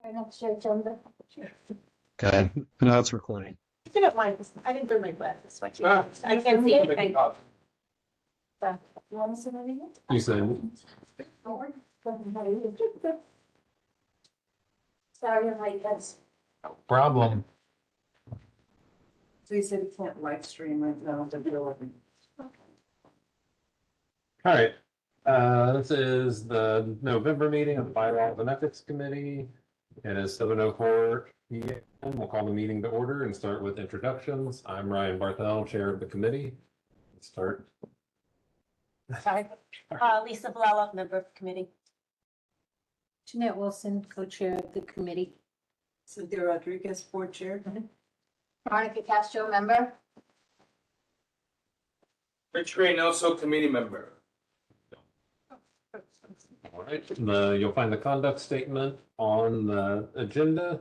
Our next year agenda. Okay, now it's recording. I don't mind this. I didn't bring my glasses. What you I can't see anything. So, you want to sit over here? You said, Sorry, I'm like this. problem. So you said you can't live stream right now, but you're looking. All right, this is the November meeting of the Bylaws and Ethics Committee. It is 7:04 p.m. We'll call the meeting to order and start with introductions. I'm Ryan Barthel, chair of the committee. Let's start. Sorry. Lisa Valella, member of the committee. Jeanette Wilson, co-chair of the committee. Cynthia Rodriguez, board chair. Veronica Castro, member. Rich Reynoso, committee member. All right, you'll find the conduct statement on the agenda.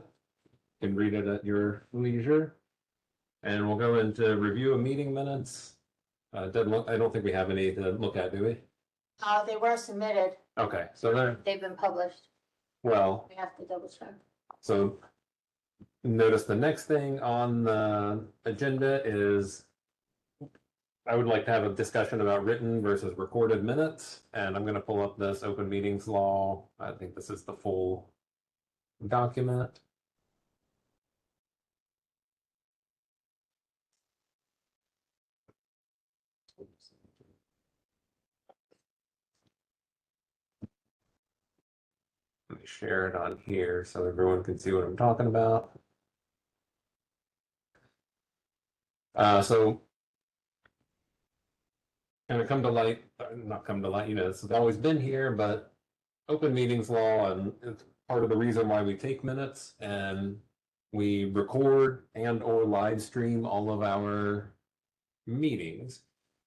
You can read it at your leisure. And we'll go into review of meeting minutes. Doesn't look, I don't think we have any to look at, do we? They were submitted. Okay, so they're, They've been published. well, We have to double check. so notice the next thing on the agenda is I would like to have a discussion about written versus recorded minutes, and I'm going to pull up this open meetings law. I think this is the full document. Let me share it on here so everyone can see what I'm talking about. So kind of come to light, not come to light, you know, this has always been here, but open meetings law, and it's part of the reason why we take minutes and we record and or live stream all of our meetings.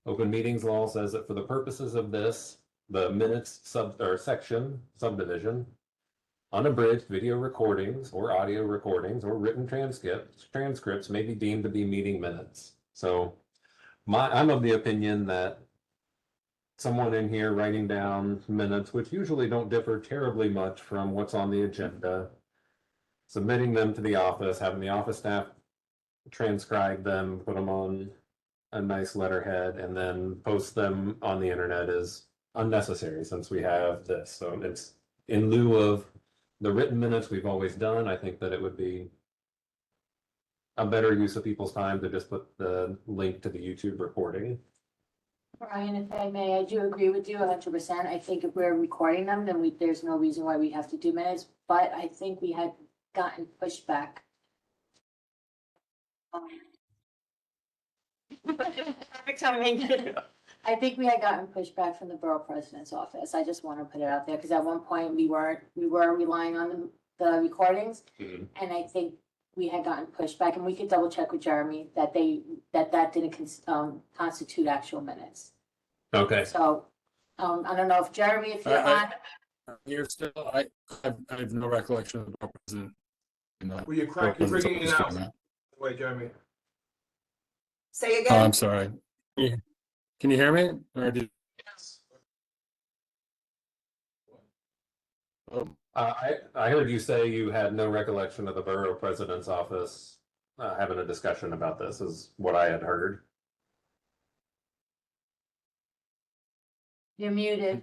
Open meetings law says that for the purposes of this, the minutes subdivision, unabridged video recordings or audio recordings or written transcripts may be deemed to be meeting minutes. So I'm of the opinion that someone in here writing down minutes, which usually don't differ terribly much from what's on the agenda, submitting them to the office, having the office staff transcribe them, put them on a nice letterhead, and then post them on the internet is unnecessary since we have this. So it's in lieu of the written minutes we've always done. I think that it would be a better use of people's time to just put the link to the YouTube recording. Brian, if I may, I do agree with you 100%. I think if we're recording them, then there's no reason why we have to do minutes, but I think we had gotten pushback. Perfect timing. I think we had gotten pushback from the borough president's office. I just want to put it out there because at one point we were relying on the recordings, and I think we had gotten pushback, and we could double check with Jeremy that that didn't constitute actual minutes. Okay. So I don't know if Jeremy, if you're on. You're still, I have no recollection of the borough president. Will you crack? You're bringing it out. Wait, Jeremy. Say Oh, again. I'm sorry. Can you hear me? Or did... Yes. I heard you say you had no recollection of the borough president's office having a discussion about this, is what I had heard. You're muted.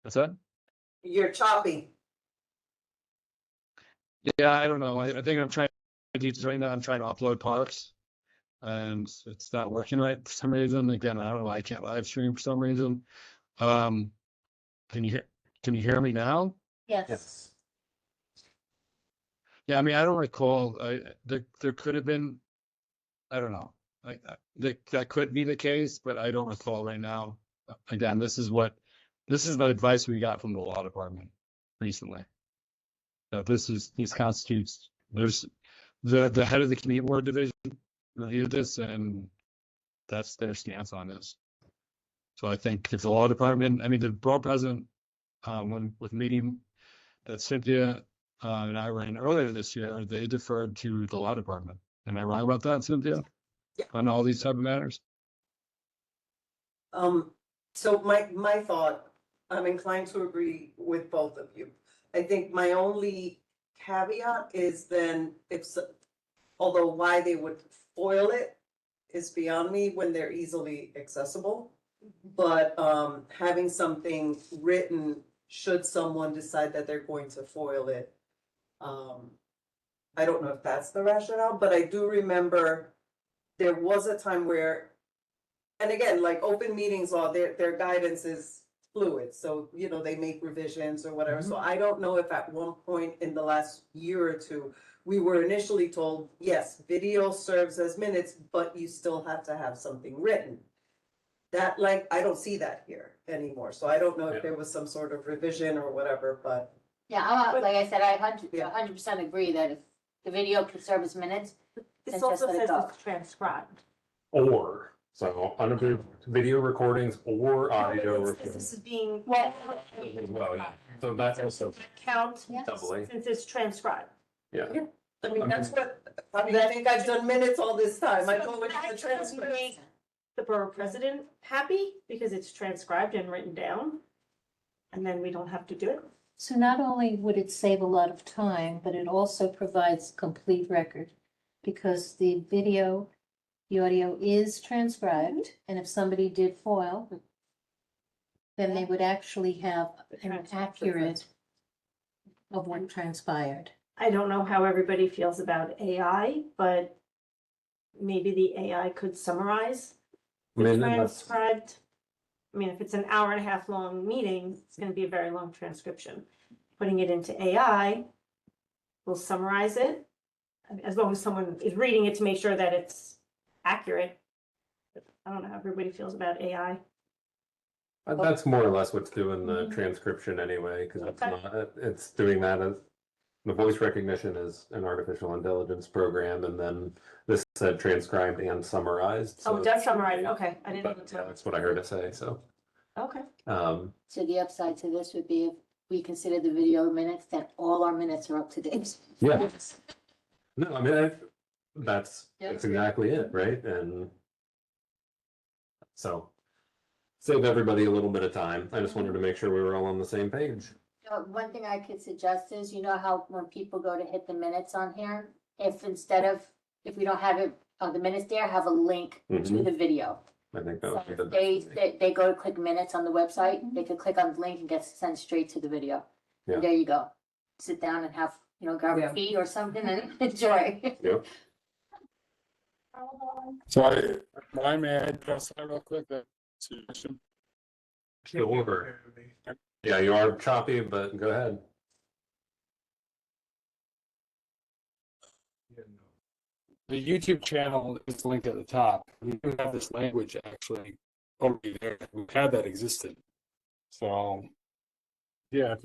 What's that? You're choppy. Yeah, I don't know. I think I'm trying to do right now. I'm trying to upload parts, and it's not working right for some reason. Again, I don't know why I can't live stream for some reason. Can you hear me now? Yes. Yes. Yeah, I mean, I don't recall. There could have been. I don't know. Like that could be the case, but I don't recall right now. Again, this is the advice we got from the law department recently. So these constitutes. There's the head of the community board division reviewed this, and that's their stance on this. So I think if the law department, I mean, the borough president, when with meeting that Cynthia and I were in earlier this year, they deferred to the law department. Am I wrong about that, Cynthia? Yeah. On all these type of matters? So my thought I'm inclined to agree with both of you. I think my only caveat is then although why they would foil it is beyond me when they're easily accessible. But having something written, should someone decide that they're going to foil it. I don't know if that's the rationale, but I do remember there was a time where, and again, like open meetings law, their guidance is fluid, so, you know, they make revisions or whatever, so I don't know if at one point in the last year or two, we were initially told, yes, video serves as minutes, but you still have to have something written. That, like, I don't see that here anymore, so I don't know Yeah. if there was some sort of revision or whatever, but. Yeah, like I said, I Yeah. 100% agree that if the video can serve as minutes, This Then also just let it says go. it's transcribed. Or, so unapproved video recordings or audio. No, but this is being. Well- Well, yeah. So that's also Count Yeah. doubly, since it's transcribed. yeah. I mean, that's what, I mean, I think I've done minutes all this time, I go with the That's transcript. make the borough president happy because it's transcribed and written down. And then we don't have to do it. So not only would it save a lot of time, but it also provides complete record. Because the video, the audio is transcribed, and if somebody did foil, then they would actually have an accurate of what transpired. I don't know how everybody feels about AI, but maybe the AI could summarize I the mean, and that's, transcribed. I mean, if it's an hour and a half long meeting, it's gonna be a very long transcription. Putting it into AI will summarize it, as long as someone is reading it to make sure that it's accurate. I don't know how everybody feels about AI. that's more or less what's doing the Mhm. transcription anyway, because it's Okay. not, it's doing that as. The voice recognition is an artificial intelligence program, and then this said transcribed and summarized. Oh, so it does summarize, okay, I didn't know. But, yeah, that's what I heard it say, so, Okay, so the upside to this would be if we consider the video minutes, then all our minutes are up to date. yeah. No, I mean, that's Yeah. exactly it, right? And so save everybody a little bit of time. I just wanted to make sure we were all on the same page. One thing I could suggest is, you know how when people go to hit the minutes on here, if instead of, if we don't have it, the minutes there, have a link to Mhm. the video. I think that So would be if the they, best. they go to click minutes on the website, they could click on the link and get sent straight to the video. Yeah. And there you go. Sit down and have, grab Yeah. a tea or something and enjoy. Yep. So I may address that real quick, that suggestion. Sure. Yeah, you are choppy, but go ahead. The YouTube channel is linked at the top. We do have this language actually already there. We've had that existed. So, yeah, if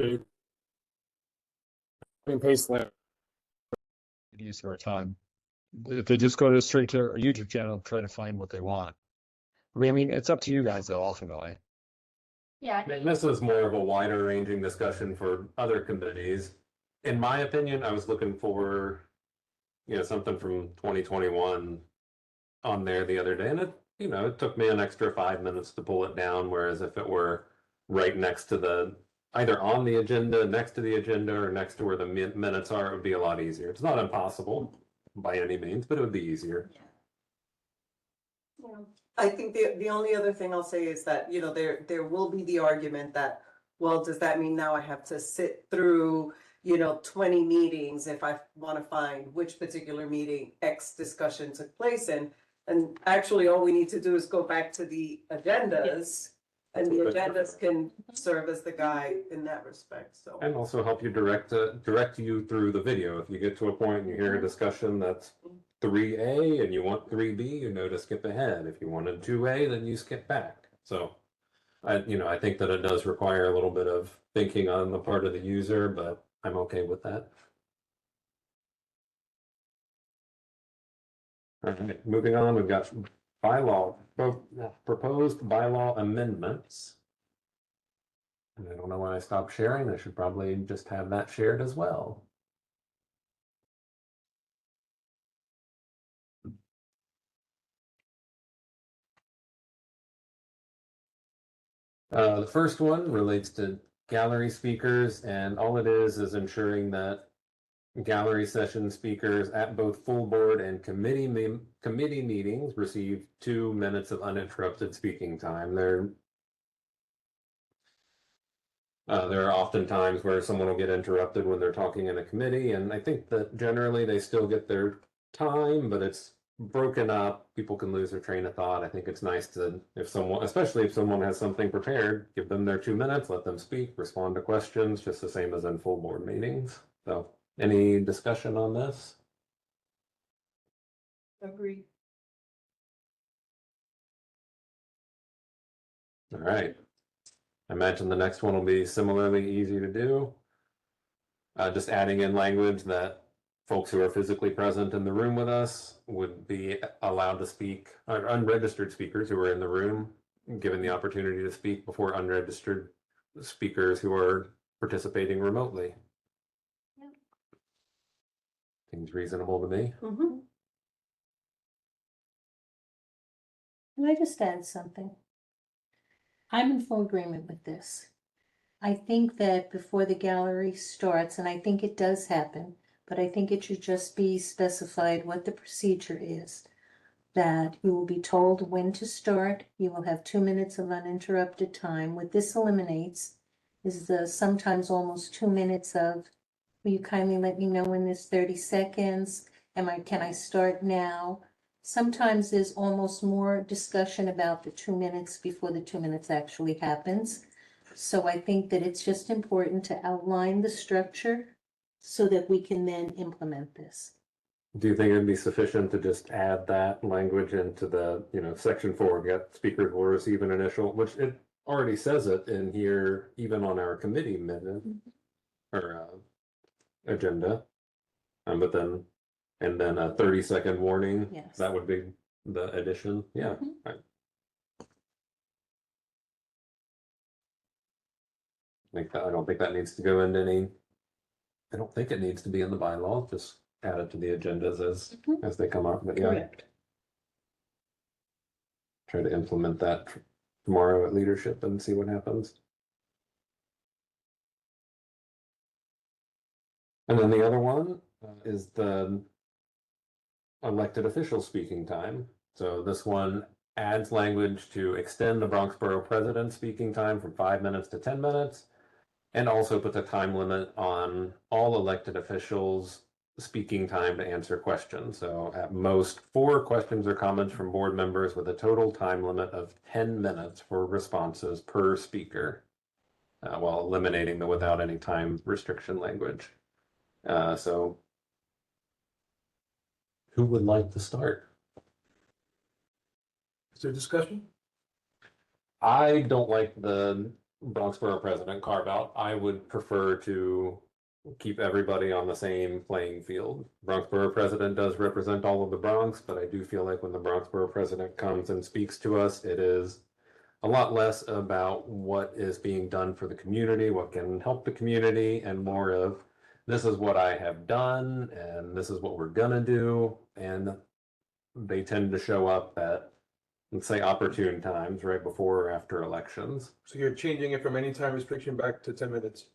they paste that. Use our time. If they just go to straight to our YouTube channel, and try to find what they want. I mean, it's up to you guys though, ultimately. Yeah. And this is more of a wider ranging discussion for other committees. In my opinion, I was looking for, something from 2021 on there the other day, and it took me an extra 5 minutes to pull it down, whereas if it were right next to either on the agenda, next to the agenda, or next to where the minutes are, it would be a lot easier. It's not impossible by any means, but it would be easier. I think the only other thing I'll say is that, there will be the argument that, well, does that mean now I have to sit through, 20 meetings if I want to find which particular meeting X discussion took place in? And actually, all we need to do is go back to the agendas, and the agendas can serve as the guide in that respect, so. And also help you direct you through the video. If you get to a point and you hear a discussion that's 3A and you want 3B, you know to skip ahead. If you wanted 2A, then you skip back. So I think that it does require a little bit of thinking on the part of the user, but I'm okay with that. All right, moving on, we've got proposed bylaw amendments. And I don't know when I stopped sharing. I should probably just have that shared as well. The first one relates to gallery speakers, and all it is ensuring that gallery session speakers at both full board and committee meetings receive 2 minutes of uninterrupted speaking time. There are often times where someone will get interrupted when they're talking in a committee, and I think that generally they still get their time, but it's broken up. People can lose their train of thought. I think it's nice to, if someone, especially if someone has something prepared, give them their 2 minutes, let them speak, respond to questions, just the same as in full board meetings. So, any discussion on this? Agree. All right. I imagine the next one will be similarly easy to do. Just adding in language that folks who are physically present in the room with us would be allowed to speak, or unregistered speakers who are in the room, given the opportunity to speak before unregistered speakers who are participating remotely. Yep. Seems reasonable to me. Mhm. Can I just add something? I'm in full agreement with this. I think that before the gallery starts, and I think it does happen, but I think it should just be specified what the procedure is. That you will be told when to start, you will have 2 minutes of uninterrupted time. What this eliminates is the sometimes almost 2 minutes of, will you kindly let me know when there's 30 seconds? Can I start now? Sometimes there's almost more discussion about the 2 minutes before the 2 minutes actually happens. So I think that it's just important to outline the structure so that we can then implement this. Do you think it'd be sufficient to just add that language into the, section 4? We got speakers will receive an initial, which it already says it in here, even on our committee minute or agenda. But then, and then a 30-second warning. Yes. That would be the addition. Yeah. Mhm. I don't think that needs to go into any. I don't think it needs to be in the bylaws. Just add it to the agendas Mhm. as they come up. But yeah, Correct. try to implement that tomorrow at leadership and see what happens. And then the other one is the elected official speaking time. So this one adds language to extend the Bronx Borough President speaking time from 5 minutes to 10 minutes, and also puts a time limit on all elected officials speaking time to answer questions. So at most 4 questions or comments from board members with a total time limit of 10 minutes for responses per speaker, while eliminating the without any time restriction language. So who would like to start? Is there discussion? I don't like the Bronx Borough President carve out. I would prefer to keep everybody on the same playing field. Bronx Borough President does represent all of the Bronx, but I do feel like when the Bronx Borough President comes and speaks to us, it is a lot less about what is being done for the community, what can help the community, and more of this is what I have done and this is what we're gonna do. And they tend to show up at, let's say, opportune times right before or after elections. So you're changing it from any time restriction back to 10 minutes?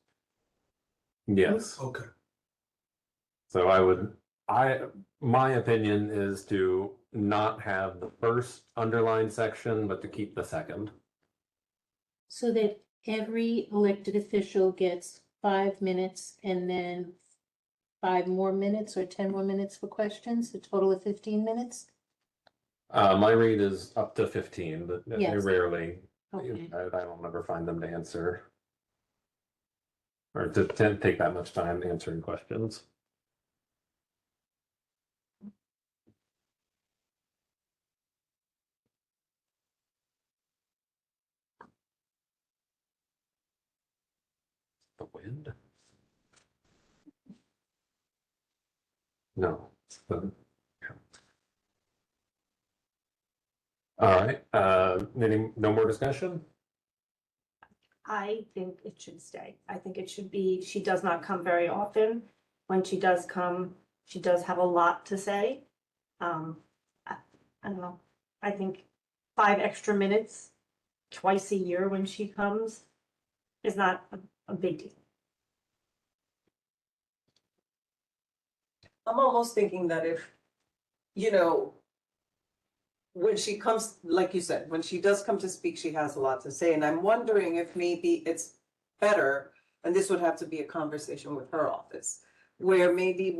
Yes. Okay. So my opinion is to not have the first underlined section, but to keep the second. So that every elected official gets 5 minutes and then 5 more minutes or 10 more minutes for questions, a total of 15 minutes? My read is up to 15, but they Yes. rarely, Okay. I don't ever find them to answer or to take that much time answering questions. The wind? No. All right, no more discussion? I think it should stay. I think it should be, she does not come very often. When she does come, she does have a lot to say. I don't know. I think 5 extra minutes twice a year when she comes is not a big deal. I'm almost thinking that if, you know, when she comes, like you said, when she does come to speak, she has a lot to say, and I'm wondering if maybe it's better, and this would have to be a conversation with her office, where maybe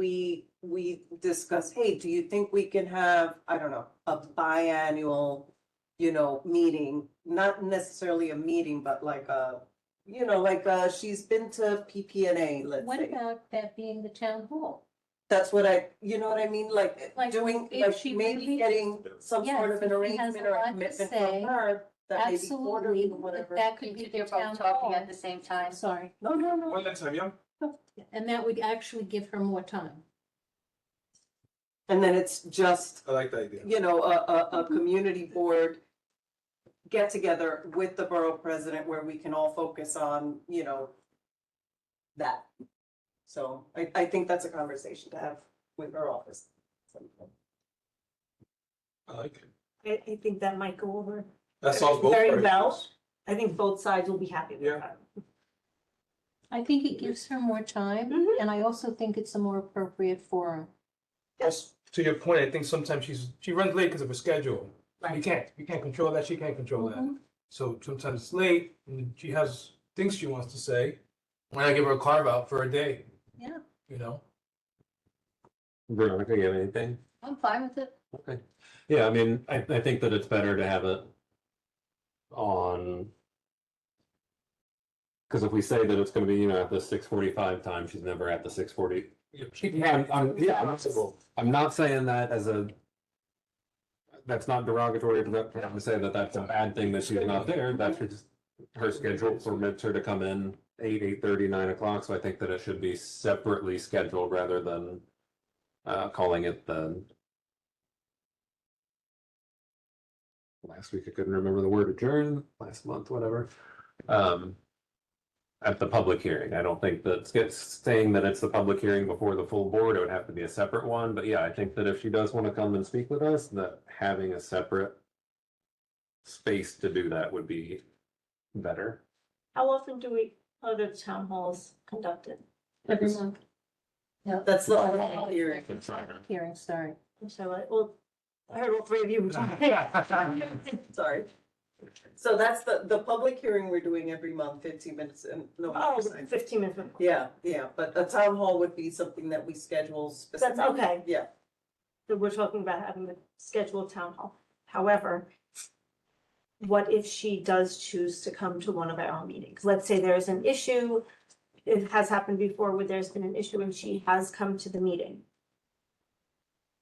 we discuss, hey, do you think we can have, I don't know, a biannual, you know, meeting, not necessarily a meeting, but like a, you know, like, she's been to PPNA, let's What say. about that being the town hall? That's what you know what I mean, like Like, doing, if like she maybe really- getting some Yes, sort of an if she has arrangement a or a lot to commitment say, from her. That maybe quarterly Absolutely, or whatever. that could be If the you're town both talking hall. at the same time. Sorry, No, no, no. One at a time, yeah. and that would actually give her more time. And then it's just, I like the idea. you know, a community board get together with the borough president where we can all focus on, you know, that. So I think that's a conversation to have with her office. I like it. I think that might go over That solves both very parties. well. I think both sides will be happy with Yeah. that. I think it gives her more time, Mhm. and I also think it's a more appropriate forum. Yes, to your point, I think sometimes she runs late because of her schedule. You Right. can't control that, she can't control that. Mhm. So sometimes it's late and she has things she wants to say. And I give her a carve out for a day, Yeah, you know? Veronica, you have anything? I'm fine with it. Okay. Yeah, I mean, I think that it's better to have it on. Because if we say that it's gonna be, you know, at the 6:45 time, she's never at the 6:40. I'm not saying that as a. That's not derogatory to say that that's a bad thing that she's not there, that's just her schedule permits her to come in 8:30, 9 o'clock, so I think that it should be separately scheduled rather than calling it the. Last week I couldn't remember the word adjourn, last month, whatever. At the public hearing, I don't think that saying that it's the public hearing before the full board, it would have to be a separate one, but yeah, I think that if she does want to come and speak with us, that having a separate space to do that would be better. How often do we, are the town halls conducted? every month. Yeah, That's the whole hearing. hearing, sorry. Well, I heard all three of you. Sorry. So that's the public hearing we're doing every month, 15 minutes and no. Oh, 15 minutes. Yeah, yeah, but a town hall would be something that we schedule That's specifically. okay. Yeah, So we're talking about having a scheduled town hall. However, what if she does choose to come to one of our meetings? Let's say there's an issue. It has happened before where there's been an issue and she has come to the meeting.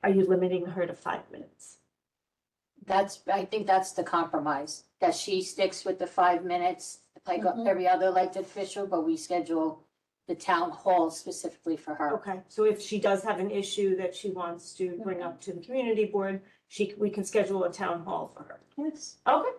Are you limiting her to 5 minutes? I think that's the compromise, that she sticks with the 5 minutes, like Mhm. every other elected official, but we schedule the town hall specifically for her. Okay, so if she does have an issue that she wants to bring up to the community board, we can schedule a town hall for her. Yes. Okay.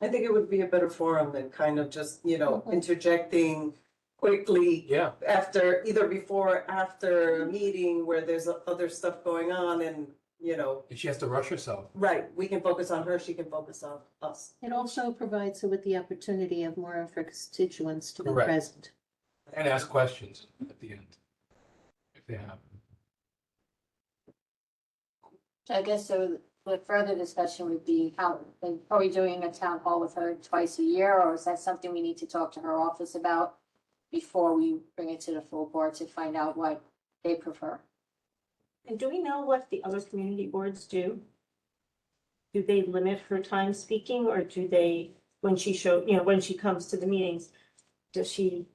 I think it would be a better forum than kind of just, you know, Mhm. interjecting quickly Yeah, after, either before, or after a meeting where there's other stuff going on and, you know, and she has to rush herself. right, we can focus on her, she can focus on us. It also provides her with the opportunity of more of her constituents to be Correct. present. And ask questions at the end. If they have. So I guess so the further discussion would be how, like, are we doing a town hall with her twice a year, or is that something we need to talk to her office about before we bring it to the full board to find out what they prefer? And do we know what the other community boards do? Do they limit her time speaking or do they, when she when she comes to the meetings, does she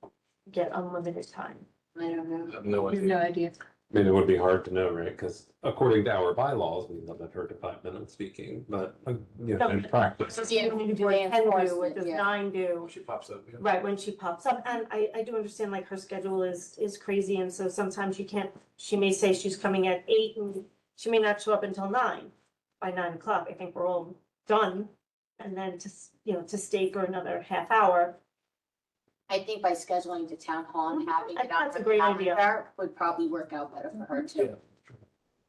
get unlimited time? I don't know. I have no I have idea. no idea. I mean, it would be hard to know, right? Because according to our bylaws, we limit her to 5 minutes speaking, but, you know, in practice. Does Yeah, community do board they 10 enforce do, what it? does Yeah. 9 do? When she pops up, yeah. Right, when she pops up, and I do understand like her schedule is crazy, and so sometimes she may say she's coming at 8 and she may not show up until 9. By 9 o'clock, I think we're all done, and then to stay for another half hour. I think by scheduling the town hall and having it on That's a her great idea. calendar would probably work out better for her too.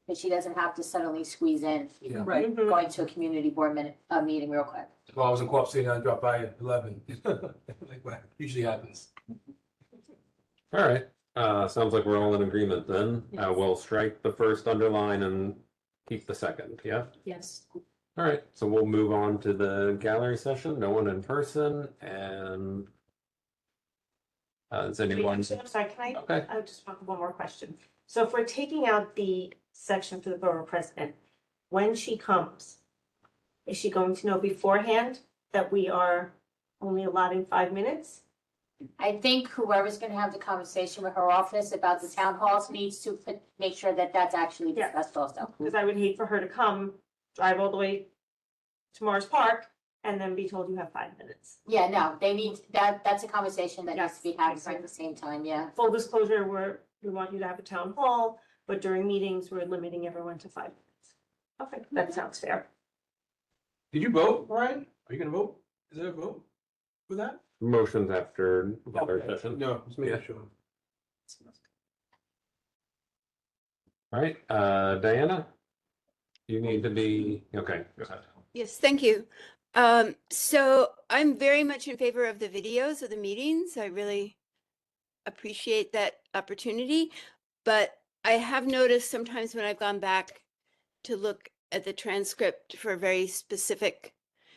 but she doesn't have to suddenly squeeze in Yeah. Right. Mhm. going to a community board meeting real quick. Well, I was in Co-op City, I dropped by at 11. Like what usually happens. All right, sounds like we're all in agreement then. We'll strike the first underline and keep the second, yeah? Yes. All right, so we'll move on to the gallery session, no one in person, and is anyone? I'm sorry, can Okay. I just want one more question. So if we're taking out the section for the borough president, when she comes, is she going to know beforehand that we are only allotting 5 minutes? I think whoever's gonna have the conversation with her office about the town halls needs to make sure that that's actually Yeah. discussed also. Because I would hate for her to come, drive all the way to Morris Park, and then be told you have 5 minutes. Yeah, no, they need, that's a conversation that needs to be had Yes. at the same time, yeah. Full disclosure, we want you to have a town hall, but during meetings, we're limiting everyone to 5 minutes. Okay, that sounds fair. Did you vote, Brian? Are you gonna vote? Is there a vote for that? Motions after gallery Okay. session. No, just making Yeah. sure. All right, Diana? You need to be, okay, go ahead. Yes, thank you. So I'm very much in favor of the videos of the meetings. I really appreciate that opportunity. But I have noticed sometimes when I've gone back to look at the transcript for very specific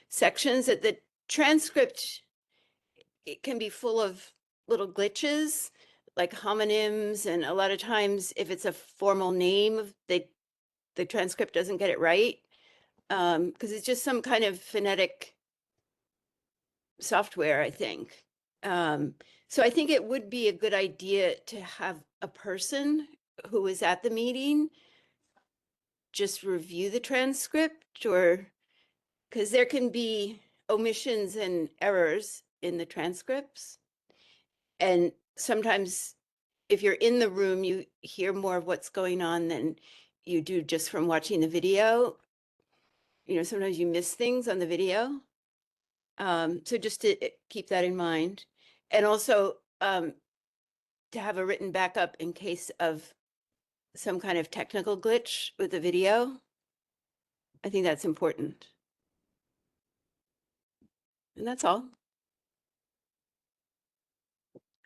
sections, that the transcript, it can be full of little glitches, like homonyms, and a lot of times if it's a formal name, the transcript doesn't get it right. Because it's just some kind of phonetic software, I think. So I think it would be a good idea to have a person who is at the meeting just review the transcript, or because there can be omissions and errors in the transcripts. And sometimes if you're in the room, you hear more of what's going on than you do just from watching the video. You know, sometimes you miss things on the video. So just to keep that in mind. And also to have a written backup in case of some kind of technical glitch with the video. I think that's important. And that's all.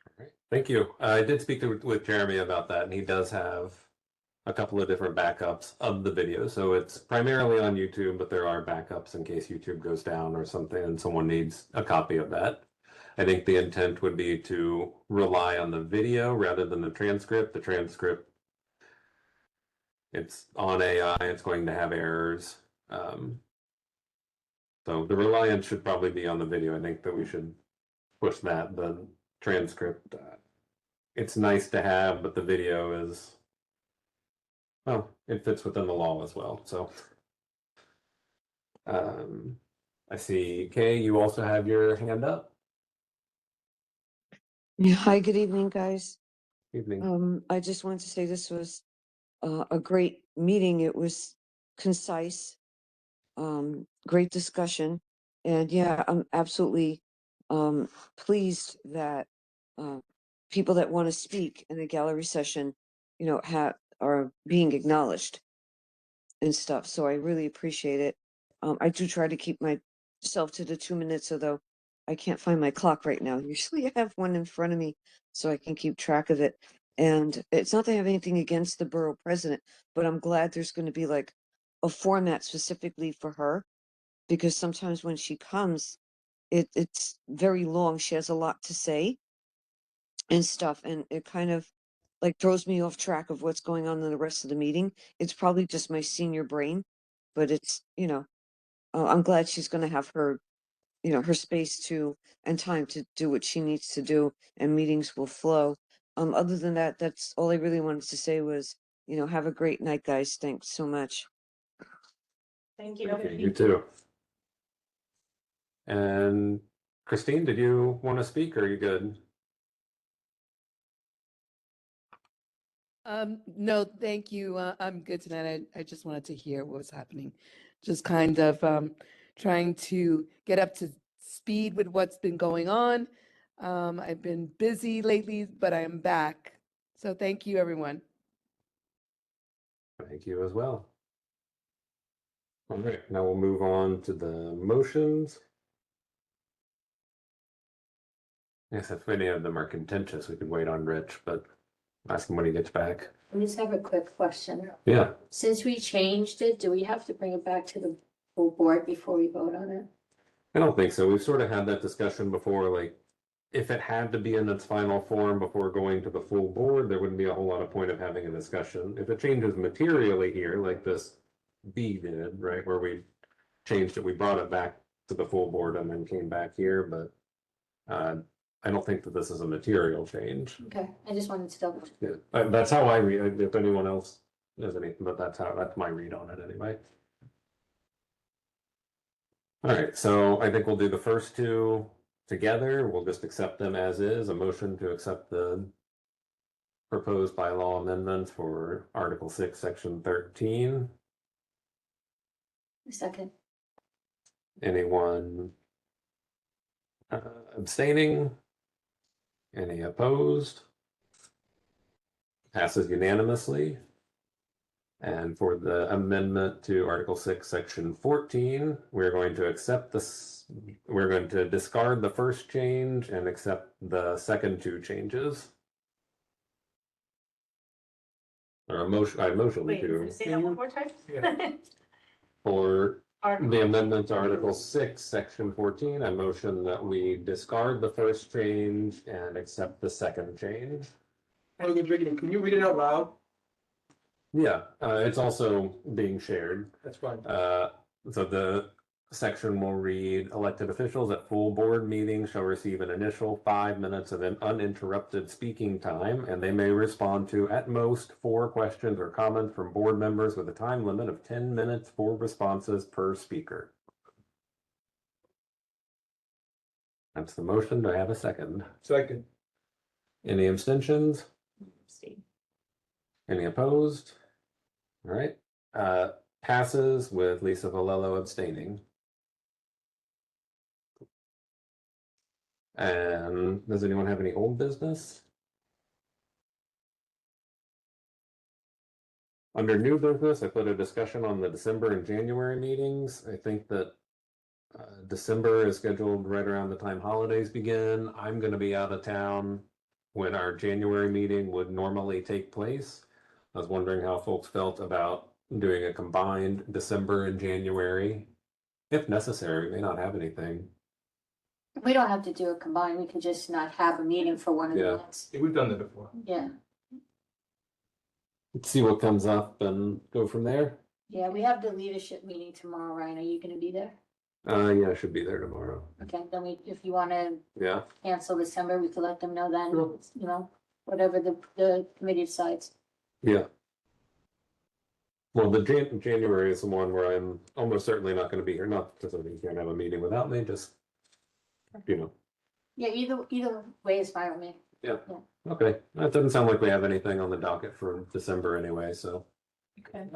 All right, thank you. I did speak with Jeremy about that, and he does have a couple of different backups of the video. So it's primarily on YouTube, but there are backups in case YouTube goes down or something and someone needs a copy of that. I think the intent would be to rely on the video rather than the transcript. The transcript, it's on AI, it's going to have errors. So the reliance should probably be on the video. I think that we should push that. The transcript, it's nice to have, but the video is, well, it fits within the law as well. So I see, Kay, you also have your hand up. Yeah, hi, good evening, guys. Evening. I just wanted to say this was a great meeting. It was concise, great discussion. And yeah, I'm absolutely pleased that people that want to speak in a gallery session, you know, are being acknowledged and stuff. So I really appreciate it. I do try to keep myself to the 2 minutes, although I can't find my clock right now. Usually I have one in front of me so I can keep track of it. And it's not that I have anything against the borough president, but I'm glad there's going to be like a format specifically for her, because sometimes when she comes, it's very long. She has a lot to say and stuff, and it kind of like throws me off track of what's going on in the rest of the meeting. It's probably just my senior brain, but it's, you know, I'm glad she's going to have her, you know, her space to and time to do what she needs to do, and meetings will flow. Other than that, that's all I really wanted to say was, you know, have a great night, guys. Thanks so much. Thank you. Okay, you too. And Christine, did you want to speak, or are you good? No, thank you. I'm good tonight. I just wanted to hear what was happening. Just kind of trying to get up to speed with what's been going on. I've been busy lately, but I am back. So thank you, everyone. Thank you as well. All right, now we'll move on to the motions. Yes, if any of them are contentious, we could wait on Rich, but ask him when he gets back. I just have a quick question. Yeah, Since we changed it, do we have to bring it back to the full board before we vote on it? I don't think so. We've sort of had that discussion before, like, if it had to be in its final form before going to the full board, there wouldn't be a whole lot of point of having a discussion. If it changes materially here, like this B did, right, where we changed it, we brought it back to the full board and then came back here, but I don't think that this is a material change. Okay, I just wanted to double. Yeah, that's how I read it. If anyone else has anything, but that's my read on it anyway. All right, so I think we'll do the first two together. We'll just accept them as is. A motion to accept the proposed bylaw amendments for Article 6, Section 13. Second. Anyone abstaining? Any opposed? Passes unanimously. And for the amendment to Article 6, Section 14, we're going to accept this. We're going to discard the first change and accept the second two changes. Or a motion, I motion Wait, to say that one more time? for Article. the amendment to Article 6, Section 14. I motion that we discard the first change and accept the second change. Can you read it out loud? Yeah, it's also being shared. That's fine. So the section will read, elected officials at full board meetings shall receive an initial 5 minutes of an uninterrupted speaking time, and they may respond to at most 4 questions or comments from board members with a time limit of 10 minutes for responses per speaker. That's the motion. Do I have a second? Second. Any abstentions? Any opposed? All right, passes with Lisa Valello abstaining. And does anyone have any old business? Under new business, I put a discussion on the December and January meetings. I think that December is scheduled right around the time holidays begin. I'm going to be out of town when our January meeting would normally take place. I was wondering how folks felt about doing a combined December and January. If necessary, we may not have anything. We don't have to do it combined. We can just not have a meeting for one of the Yeah. months. Yeah, we've done that before. Yeah, Let's see what comes up and go from there. yeah, we have the leadership meeting tomorrow, Ryan. Are you gonna be there? Yeah, I should be there tomorrow. Okay, then if you wanna Yeah, cancel December, we could let them know then, Sure. you know, whatever the committee decides. yeah. Well, the January is the one where I'm almost certainly not going to be here. Not because you can't have a meeting without me. Just Yeah, either way is fine with me. okay. That doesn't sound like we have anything on the docket for December anyway. So Okay.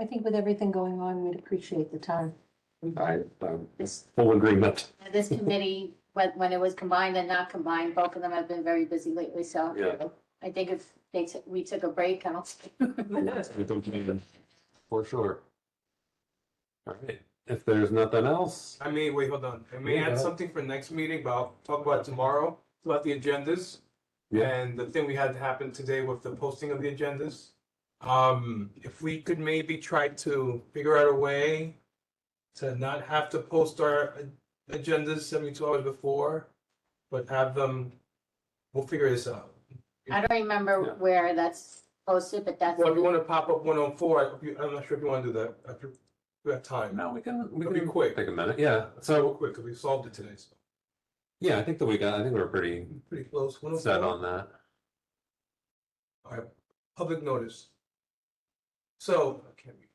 I think with everything going on, we'd appreciate the time. I'm This, full agreement. this committee, when it was combined and not combined, both of them have been very busy lately, so. Yeah. I think if we took a break, I don't. For sure. All right. If there's nothing else, I may, wait, hold on. I may Yeah, go add ahead. something for next meeting, but I'll talk about it tomorrow, about the agendas. Yeah. And the thing we had happen today with the posting of the agendas. If we could maybe try to figure out a way to not have to post our agendas 72 hours before, but have them, we'll figure this out. I don't remember Yeah. where that's posted, but that's. Well, if you want to pop up 104, I'm not sure if you want to do that after we have time. no, we can It'll be quick. take a minute. Yeah. Real So quick, because we solved it today, so yeah, I think that I think we're pretty pretty close. set 104. on that. All right, public notice. So,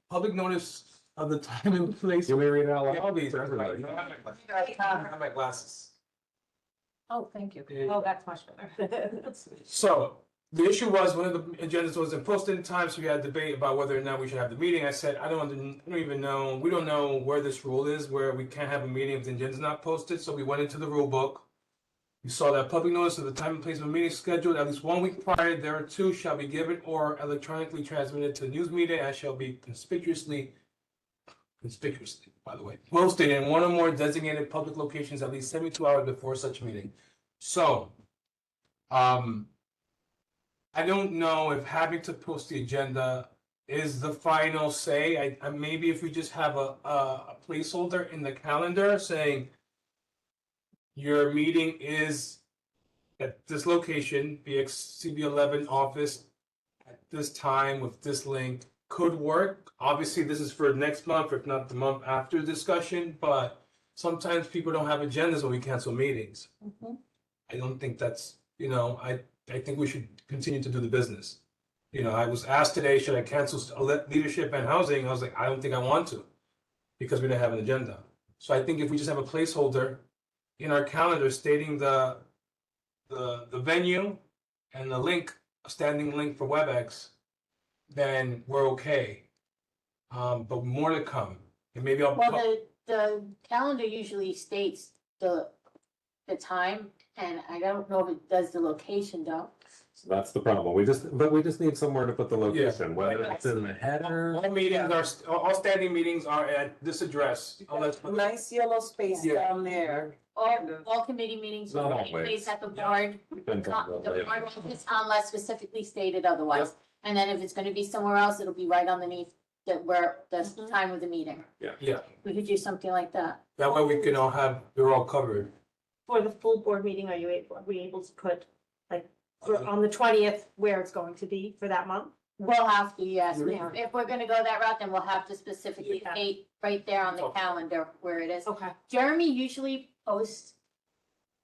public notice of the time and place. Can we read it out Yeah, loud? please. For everybody? I have my glasses. Oh, thank you. Oh, that's much better. So, the issue was one of the agendas wasn't posted in time, so we had a debate about whether or not we should have the meeting. I said, I don't even know, we don't know where this rule is, where we can't have a meeting if the agenda's not posted, so we went into the rule book. You saw that public notice of the time and place of a meeting scheduled at least 1 week prior thereto shall be given or electronically transmitted to the news media and shall be conspicuously, by the way, posted in one or more designated public locations at least 72 hours before such meeting. So, I don't know if having to post the agenda is the final say. I maybe if we just have a placeholder in the calendar saying your meeting is at this location, BXCB11 office at this time with this link could work. Obviously, this is for next month, if not the month after discussion, but sometimes people don't have agendas when we cancel meetings. I don't think that's, I think we should continue to do the business. I was asked today, should I cancel leadership and housing? I was like, I don't think I want to because we didn't have an agenda. So I think if we just have a placeholder in our calendar stating the venue and the link, a standing link for WebEx, then we're okay. But more to come. And maybe I'll. Well, the calendar usually states the time, and I don't know if it does the location though. So that's the problem. We just need somewhere to put the location, whether it's in the header. All meetings are, all standing meetings are at this address. Nice yellow space Yeah. down there. All committee meetings Not will take always. place at the board, Depends on the the layout. board office unless specifically stated otherwise. And then if it's gonna be somewhere else, it'll be right underneath the time of the meeting. Yeah, We could do something like that. that way we can all we're all covered. For the full board meeting, are we able to put, like, on the 20th, where it's going to be for that month? We'll have to, yes. Yeah. If we're gonna go that route, then we'll have to specifically Yeah. state right there on the Okay. calendar where it is. Okay. Jeremy usually posts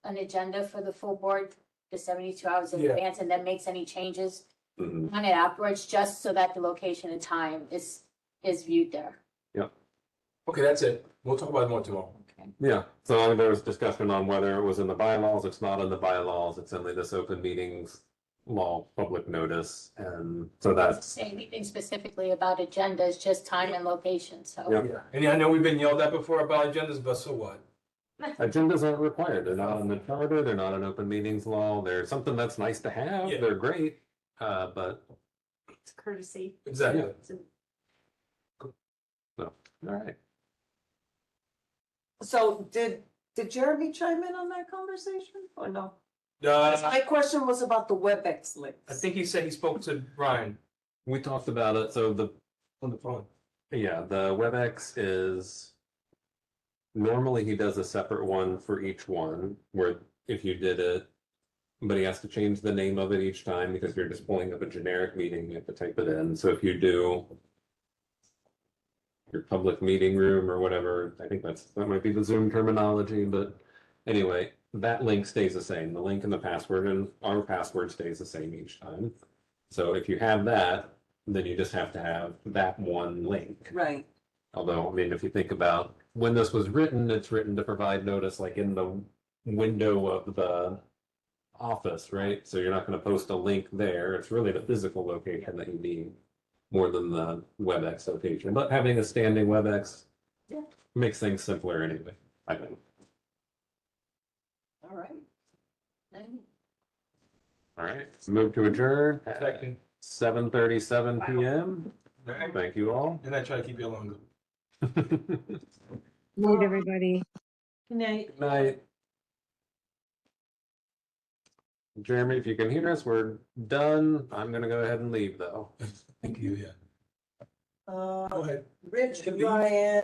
an agenda for the full board, the 72 hours in Yeah. advance, and then makes any changes Mhm. on it afterwards, just so that the location and time is viewed there. Okay, that's it. We'll talk about it more tomorrow. Yeah, so there was discussion on whether it was in the bylaws. It's not in the bylaws. It's only this open meetings law public notice. And so that's, Say anything specifically about agendas, just time and location, so. Yep. Yeah, and I know we've been yelled at before about agendas, but so what? agendas aren't required. They're not in the charter. They're not an open meetings law. They're something that's nice to have. Yeah. They're great. But, It's courtesy. Exactly. all right. So did Jeremy chime in on that conversation or no? Uh, My question was about the WebEx links. I think he said he spoke to Brian We talked about it. So on the phone. yeah, the WebEx is normally he does a separate one for each one where if you did it, but he has to change the name of it each time because you're just pulling up a generic meeting, you have to type it in. So if you do your public meeting room or whatever, I think that might be the Zoom terminology, but anyway, that link stays the same. The link and the password and our password stays the same each time. So if you have that, then you just have to have that one link. Right. Although, I mean, if you think about when this was written, it's written to provide notice like in the window of the office, right? So you're not going to post a link there. It's really the physical location that you need more than the WebEx location. But having a standing WebEx makes things simpler anyway, I think. All right. All right, move to adjourn at Second. 7:37 p.m. All right. Thank you all. And I try to keep you longer. Night, everybody. Good night. Good night. Jeremy, if you can hear us, we're done. I'm gonna go ahead and leave though. Thank you, yeah. Go ahead. Rich, Ryan,